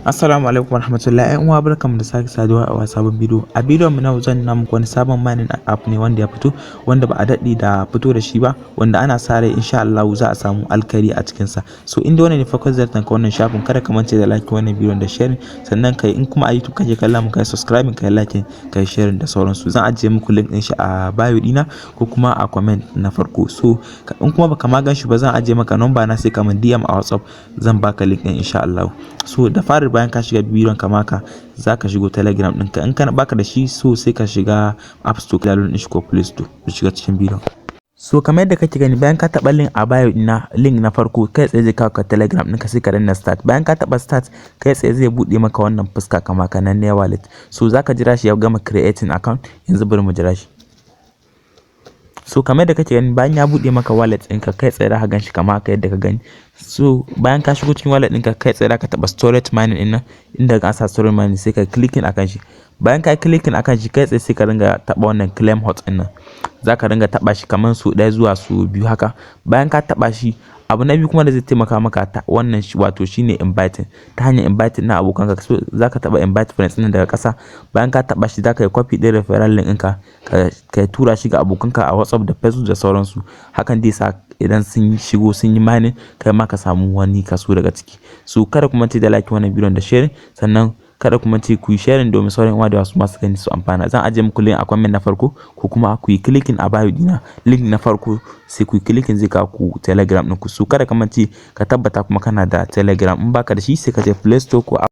Assalamu alaikum warahmatullahi uwa barkamu da sake saduwa a sabon bidiyo. A bidiyon mu na zan nuna muku wani sabon mining app ne wanda ya fito, wanda ba a daɗe da fito da shi ba, wanda ana sa rai insha Allahu za a samu alkhairi a cikin sa. So inda wannan ne farkon zartan ka wannan shafin, kada ka mance da like wannan bidiyon da share, sannan kai in kuma a YouTube kake kalla mu kai subscribe kai like kai share da sauransu. Zan ajiye muku link din shi a bio dina ko kuma a comment na farko. So in kuma baka ma gan shi ba, zan ajiye maka number na sai ka min DM a WhatsApp, zan baka link din insha Allahu. So da fari bayan ka shiga bidiyon kamar haka, zaka shigo Telegram ɗinka. In kana baka da shi, so sai ka shiga App Store ka download shi ko Play Store ku shiga cikin bidiyon. So kamar yadda kake gani, bayan ka taɓa link a bio na link na farko, kai tsaye zai kawo ka Telegram ɗinka sai ka danna start. Bayan ka taɓa start, kai tsaye zai buɗe maka wannan fuska kamar haka nan ne wallet. So zaka jira shi ya gama creating account. Yanzu bari mu jira shi. So kamar yadda kake gani, bayan ya buɗe maka wallet ɗinka, kai tsaye zaka ganshi kamar haka yadda ka gani. So bayan ka shigo cikin wallet ɗinka, kai tsaye zaka taɓa storage mining ɗin nan, inda ka sa storage mining sai ka clicking akan shi. Bayan ka clicking akan shi, kai tsaye sai ka ringa taɓa wannan claim hot ɗin nan. Zaka ringa taɓa shi kamar su 1 zuwa su 2 haka. Bayan ka taɓa shi, abu na biyu kuma da zai taimaka maka ta wannan shi wato shine inviting, ta hanyar inviting na abokanka. So zaka taba invite friends din daga ƙasa. Bayan ka taba shi, zaka yi copy din referral link ɗinka ka tura shi ga abokanka a WhatsApp da Facebook da sauransu. Hakan zai sa idan sun shigo sun yi mining, kai ma ka samu wani kaso daga ciki. So kada kuma mance da like wannan bidiyon da sharing, sannan kada kuma ce ku yi sharing domin sauran uwa da wasu masu gani su amfana. Zan ajiye muku link a comment na farko, ko kuma ku yi clicking a bio dina link na farko, sai ku yi clicking zai kawo ku Telegram ɗinku. So kada ka mance ka tabbata kuma kana da Telegram. In baka da shi sai ka je Play Store ko